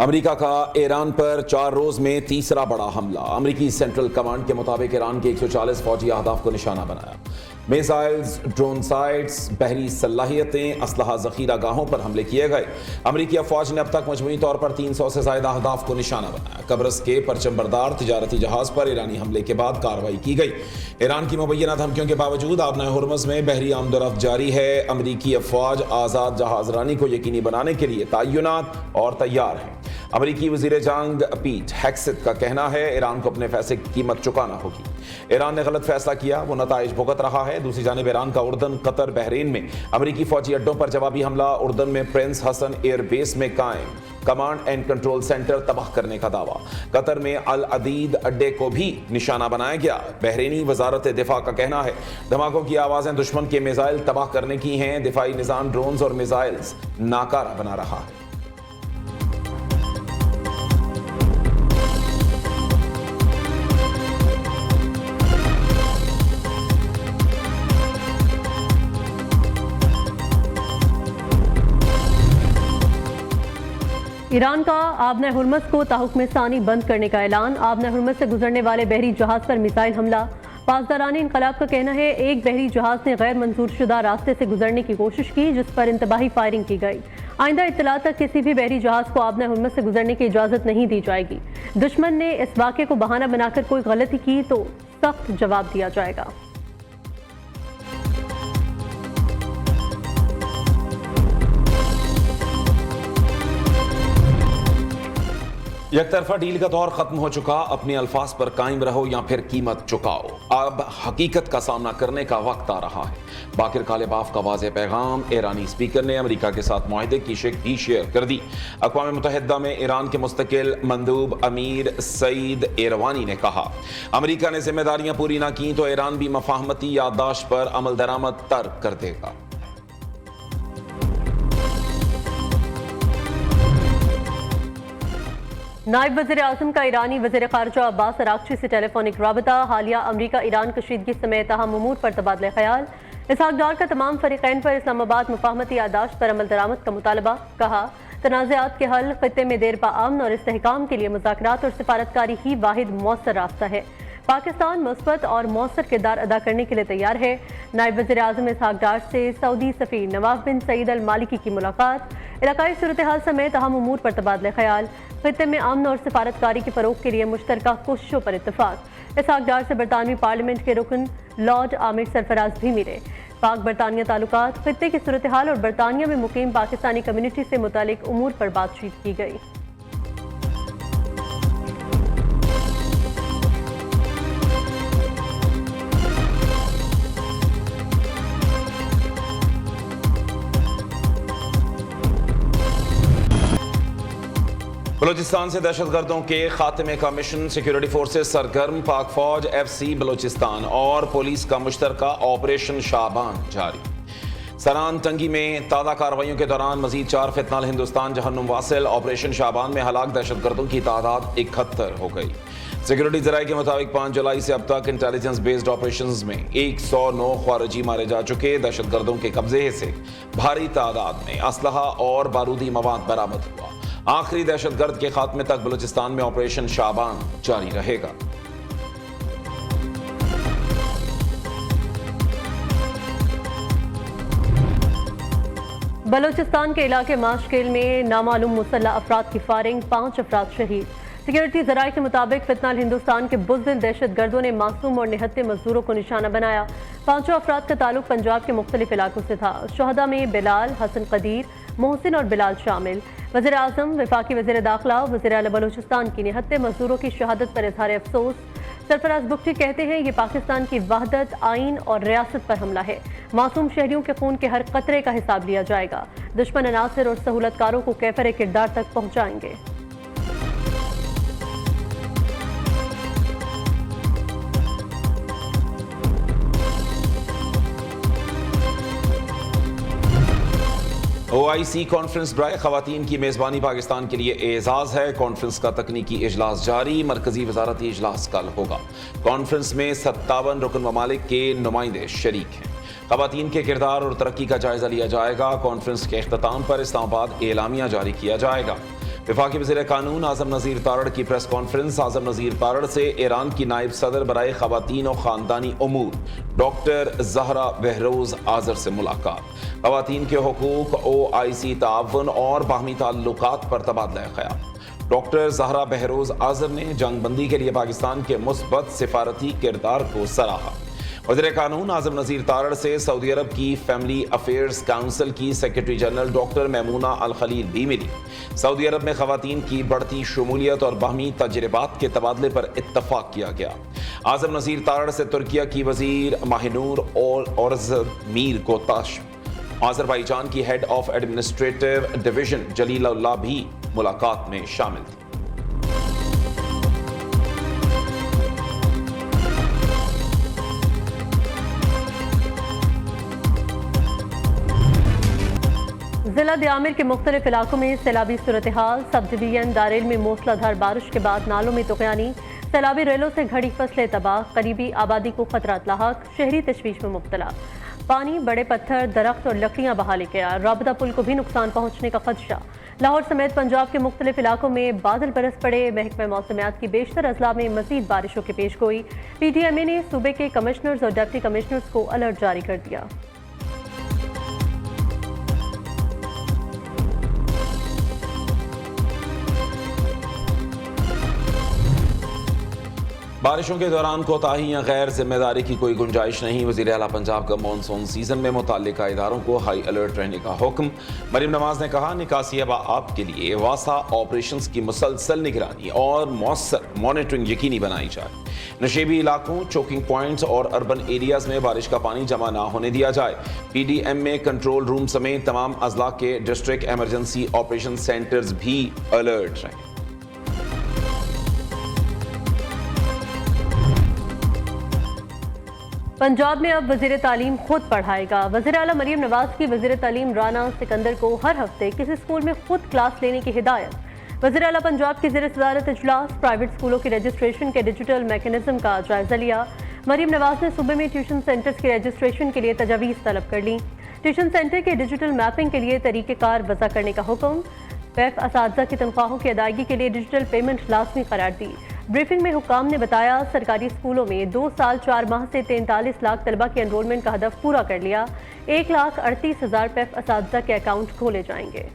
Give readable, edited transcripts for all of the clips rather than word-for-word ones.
America का Iran पर 4 रोज में तीसरा बड़ा हमला। अमेरिकी सेंट्रल कमांड के मुताबिक ईरान के 140 फौजी अहदाफ को निशाना बनाया। मिसाइल्स, ड्रोन साइट्स, बहरी सलाहियतें, असलहा जखीरा गाहों पर हमले किए गए। अमेरिकी अफवाज ने अब तक मजमूई तौर पर 300 से ज्यादा अहदाफ को निशाना बनाया। कब्रस के परचमबरदार तिजारती जहाज पर ईरानी हमले के बाद कार्रवाई की गई। ईरान की मुबैना धमकियों के बावजूद आबना हुर्मुज़ में बहरी आमदोरफ्त जारी है। अमेरिकी अफवाज आज़ाद जहाजरानी को यकीनी बनाने के लिए तय्युनात और तैयार है। अमेरिकी वजीर जंग पीट हेक्सेथ का कहना है ईरान को अपने फैसले की कीमत चुकाना होगी। ईरान ने गलत फैसला किया, वो नताइज भुगत रहा है। दूसरी जानिब ईरान का उर्दन, कतर, बहरीन में अमेरिकी फौजी अड्डों पर जवाबी हमला। उर्दन में प्रिंस हसन एयरबेस में कायम कमांड एंड कंट्रोल सेंटर तबाह करने का दावा। कतर में अल अदीद अड्डे को भी निशाना बनाया गया। बहरीनी वजारत दिफा का कहना है धमाकों की आवाजें दुश्मन के मिसाइल तबाह करने की हैं। दिफाई निजाम ड्रोन्स और मिसाइल्स नाकारा बना रहा है। ईरान का आबना हुर्मुज़ को ताहुक्म सानी बंद करने का ऐलान। आबना हुर्मुज़ से गुजरने वाले बहरी जहाज पर मिसाइल हमला। पासदारान इनकलाब का कहना है एक बहरी जहाज ने गैर मंजूर शुदा रास्ते से गुजरने की कोशिश की, जिस पर इंतबाही फायरिंग की गई। आइंदा इत्तला तक किसी भी बहरी जहाज को आबना हुर्मुज़ से गुजरने की इजाज़त नहीं दी जाएगी। दुश्मन ने इस वाक़े को बहाना बनाकर कोई गलती की तो सख्त जवाब दिया जाएगा। एकतरफा डील का दौर खत्म हो चुका। अपने अल्फाज पर कायम रहो या फिर कीमत चुकाओ। अब हकीकत का सामना करने का वक्त आ रहा है। बाकिर कालेबाफ का वाज़ेह पैगाम। ईरानी स्पीकर ने अमेरिका के साथ मुआहदे की शिक भी शेयर कर दी। अक़वाम मुत्तहिदा में ईरान के मुस्तकिल मंदूब अमीर सईद एरवानी ने कहा अमेरिका ने जिम्मेदारियां पूरी ना की तो ईरान भी मफाहमती याददाश्त पर अमल दरामद तर्क कर देगा। नायब वज़ीर आज़म का ईरानी वज़ीर ख़ारिजा अब्बास अराग़ची से टेलीफोनिक राबता। हालिया अमरीका ईरान कशीदगी समेत अहम उमूर पर तबादला ख्याल। इसहाक़ डार का तमाम फ़रीक़ैन पर इस्लामाबाद मुफ़ाहमती याददाश्त पर अमल दरामद का मुतालबा। कहा तनाज़ात के हल ख़ित्ते में देर अमन और इस्तेहकाम के लिए मुज़ाकरात और सिफारतकारी ही वाहिद मौसर रास्ता है। पाकिस्तान मुस्बत और मौसर किरदार अदा करने के लिए तैयार है। नायब वज़ीर आज़म इसहाक़ डार से सऊदी सफ़ीर नवाफ बिन सईद अल मालिकी की मुलाकात। इलाकाई सूरत हाल समेत अहम उमूर पर तबादला ख्याल। ख़ित्ते में अमन और सिफारतकारी के फ़रोग़ के लिए मुश्तरका कोशिशों पर इत्तफ़ाक़। इसहाक़ डार से बरतानवी पार्लियामेंट के रुकन लॉर्ड आमिर सरफराज भी मिले। पाक बरतानिया ताल्लुकात, ख़ित्ते की सूरत हाल और बरतानिया में मुकीम पाकिस्तानी कम्यूनिटी से मुतालिक उमूर पर बातचीत की गई। बलूचिस्तान से दहशतगर्दों के खात्मे का मिशन। Security forces सरगर्म। पाक फौज, FC बलूचिस्तान और पुलिस का मुश्तरका ऑपरेशन शाबान जारी। सरान तंगी में ताज़ा कार्रवाइयों के दौरान मजीद 4 फितनाल हिंदुस्तान जहन्नुम वासिल। ऑपरेशन शाबान में हलाक दहशतगर्दों की तादाद 71 हो गई। सिक्योरिटी जराये के मुताबिक 5 जुलाई से अब तक इंटेलिजेंस बेस्ड ऑपरेशंस में 109 ख्वारिजी मारे जा चुके। दहशतगर्दों के कब्जे से भारी तादाद में असलहा और बारूदी मवाद बरामद हुआ। आखिरी दहशतगर्द के खात्मे तक बलूचिस्तान में ऑपरेशन शाबान जारी रहेगा। बलूचिस्तान के इलाके माशकिल में नामालूम मुसल्लह अफराद की फायरिंग, 5 अफराद शहीद। सिक्योरिटी जराये के मुताबिक फितनाल हिंदुस्तान के बुज़दिल दहशतगर्दों ने मासूम और निहत्ते मजदूरों को निशाना बनाया। 5 अफराद का ताल्लुक पंजाब के मुख्तलिफ इलाकों से था। शहदा में बिलाल, हसन कदीर, मोहसिन और बिलाल शामिल। वज़ीर आज़म, वफाकी वज़ीर दाखिला, वज़ीर आला बलूचिस्तान की निहत्ते मजदूरों की शहादत पर इज़हार अफसोस। सरफराज बुख्ती कहते हैं ये पाकिस्तान की वहदत, आइन और रियासत पर हमला है। मासूम शहरियों के खून के हर कतरे का हिसाब लिया जाएगा। दुश्मन अनासर और सहूलतकारों को कैफर किरदार तक पहुँचाएंगे। OIC conference dry. खवातीन की मेज़बानी पाकिस्तान के लिए एजाज़ है। कॉन्फ्रेंस का तकनीकी इजलास जारी। मरकजी वजारती इजलास कल होगा। कॉन्फ्रेंस में 57 रुकन ममालिक के नुमाइंदे शरीक हैं। खवातीन के किरदार और तरक्की का जायजा लिया जाएगा। कॉन्फ्रेंस के इख्तिताम पर इस्लामाबाद एलामिया जारी किया जाएगा। वफाकी वज़ीर कानून आज़म नज़ीर तारड़ की प्रेस कॉन्फ्रेंस। आज़म नज़ीर तारड़ से ईरान की नायब सदर बराए ख़वातीन और ख़ानदानी उमूर डॉक्टर ज़हरा बहरोज़ आज़र से मुलाकात। ख़वातीन के हुकूक, OIC ताउन और बाहमी ताल्लुकात पर तबादला ख्याल। डॉक्टर ज़हरा बहरोज़ आज़र ने जंगबंदी के लिए पाकिस्तान के मुस्बत सिफारती किरदार को सराहा। वज़ीर कानून आज़म नज़ीर तारड़ से सऊदी अरब की फैमिली अफेयर्स काउंसिल की सेक्रेटरी जनरल डॉक्टर मैमूना अल खलील भी मिली। सऊदी अरब में ख़वातीन की बढ़ती शमूलियत और बाहमी तजर्बात के तबादले पर इत्तफाक किया गया। आज़म नज़ीर तारड़ से तुर्किया की वज़ीर माहिनूर और मीर कोताश, आज़रबाईजान की हेड ऑफ एडमिनिस्ट्रेटिव डिवीजन जलीलुल्लाह भी मुलाकात में शामिल थी। जिला दियामिर के मुख्तलिफ इलाकों में सैलाबी सूरत हाल। सब डिवीजन दारेल में मूसलाधार बारिश के बाद नालों में तुगयानी, सैलाबी रेलों से घड़ी फसलें तबाह, करीबी आबादी को खतरात लाहक, शहरी तशवीश में मुब्तला। पानी, बड़े पत्थर, दरख्त और लकड़ियां बहा ले गया। राबता पुल को भी नुकसान पहुंचने का खदशा। लाहौर समेत पंजाब के मुख्तलिफ इलाकों में बादल बरस पड़े। महकमा मौसमियात की बेशतर अजला में मजीद बारिशों की पेशगोई। PTMA ने सूबे के कमिश्नर्स और डिप्टी कमिश्नर्स को अलर्ट जारी कर दिया। बारिशों के दौरान कोताही या गैर जिम्मेदारी की कोई गुंजाइश नहीं। वज़ीर आला पंजाब का मानसून सीजन में मुताल्लिका इदारों को हाई अलर्ट रहने का हुक्म। मरीम नवाज ने कहा, निकासी आप के लिए वासा ऑपरेशंस की मुसलसल निगरानी और मौसर मॉनिटरिंग यकीनी बनाई जाए। नशेबी इलाकों, चोकिंग पॉइंट्स और अर्बन एरियाज में बारिश का पानी जमा ना होने दिया जाए। PDM में कंट्रोल रूम समेत तमाम अजला के डिस्ट्रिक्ट एमरजेंसी ऑपरेशन सेंटर्स भी अलर्ट रहें। पंजाब में अब वज़ीर तालीम खुद पढ़ाएगा। वज़ीर आला मरीम नवाज की वज़ीर तालीम राना सिकंदर को हर हफ्ते किसी स्कूल में खुद क्लास लेने की हिदायत। वज़ीर आला पंजाब की ज़ेर सदारत इजलास प्राइवेट स्कूलों के रजिस्ट्रेशन के डिजिटल मैकेनिज्म का जायजा लिया। मरीम नवाज ने सूबे में ट्यूशन सेंटर्स के रजिस्ट्रेशन के लिए तजावीज़ तलब कर ली। ट्यूशन सेंटर के डिजिटल मैपिंग के लिए तरीक़ेकार वज़ा करने का हुक्म। पैफ असातिज़ा की तनख्वाहों की अदायगी के लिए डिजिटल पेमेंट लाजमी करार दी। ब्रीफिंग में हुक्काम ने बताया, सरकारी स्कूलों में 2 साल 4 माह से 43 लाख तलबा के एनरोलमेंट का हदफ पूरा कर लिया। 1,38,000 पैफ असातिज़ा के अकाउंट खोले जाएंगे।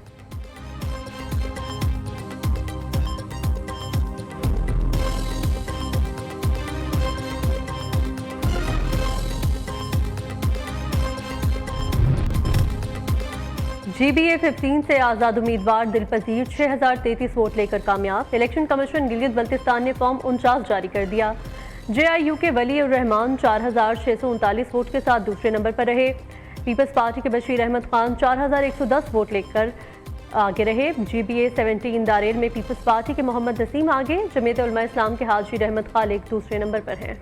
GBA 15 से आज़ाद उम्मीदवार दिलपजीर 6033 वोट लेकर कामयाब। इलेक्शन कमीशन गिलगित बल्तिस्तान ने फॉर्म 49 जारी कर दिया। JIU के वली उर रहमान 4639 वोट के साथ दूसरे नंबर पर रहे। पीपल्स पार्टी के बशीर अहमद खान 4110 वोट लेकर आगे रहे। GBA 17 दारेल में पीपल्स पार्टी के मोहम्मद नसीम आगे। जमीयत उलमा इस्लाम के हाजी रहमत खालिक दूसरे नंबर पर हैं।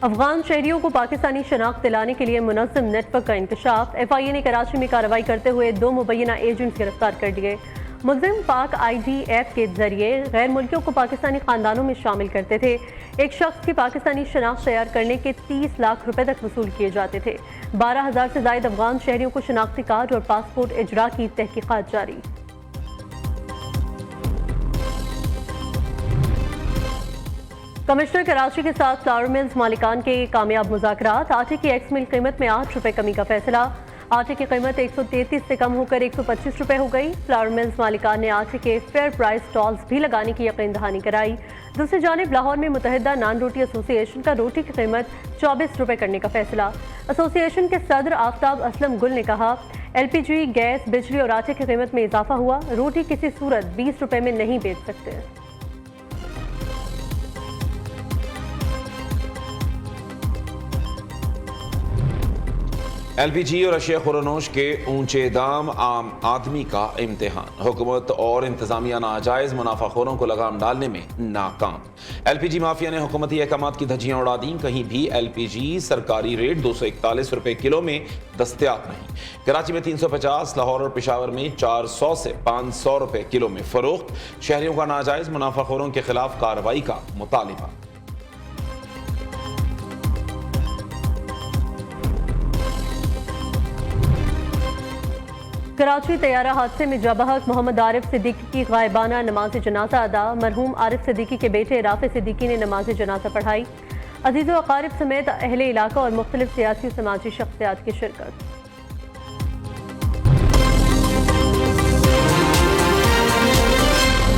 अफगान शहरियों को पाकिस्तानी शनाख्त दिलाने के लिए मुनज़्ज़म नेटवर्क का इंकशाफ। FIA ने कराची में कार्रवाई करते हुए 2 मुबैना एजेंट्स गिरफ्तार कर दिए। मुलजिम पाक IDF के जरिए गैर मुल्कियों को पाकिस्तानी खानदानों में शामिल करते थे। एक शख्स की पाकिस्तानी शनाख्त तैयार करने के 30 लाख रुपए तक वसूल किए जाते थे। 12,000 से ज्यादा अफगान शहरियों को शनाख्ती कार्ड और पासपोर्ट इजरा की तहकीकात जारी। कमिश्नर कराची के साथ फ्लावर मिल्स मालिकान के कामयाब मुज़ाकरात। आटे की एक्स मिल कीमत में 8 रुपए कमी का फैसला। आटे की कीमत 133 से कम होकर 125 रुपए हो गई। फ्लावर मिल्स मालिकान ने आटे के फेयर प्राइस स्टॉल्स भी लगाने की यकीन दहानी कराई। दूसरी जानिब लाहौर में मुत्तहिदा नान रोटी एसोसिएशन का रोटी की कीमत 24 रुपए करने का फैसला। एसोसिएशन के सदर आफ्ताब असलम गुल ने कहा, LPG, गैस, बिजली और आटे की कीमत में इजाफा हुआ। रोटी किसी सूरत 20 रुपए में नहीं बेच सकते। LPG और अशिया खुरानोश के ऊंचे दाम आम आदमी का इम्तिहान। हुकूमत और इंतजामिया नाजायज मुनाफाखोरों को लगाम डालने में नाकाम। LPG माफिया ने हुकूमती अहकामात की धज्जियां उड़ा दी। कहीं भी LPG सरकारी रेट 241 रुपए किलो में दस्तयाब नहीं। कराची में 350, लाहौर और पेशावर में 400 से 500 रुपए किलो में फरोख्त। शहरियों का नाजायज मुनाफाखोरों के खिलाफ कार्रवाई का मुतालिबा। कराची तैयारा हादसे में जबहक मोहम्मद आरिफ सिद्दीकी की गायबाना नमाज जनाजा अदा। मरहूम आरिफ सिद्दीकी के बेटे राफे सिद्दीकी ने नमाज जनाजा पढ़ाई। अजीज़ व अकारिब समेत अहले इलाका और मुख्तलिफ सियासी समाजी शख्सियात की शिरकत।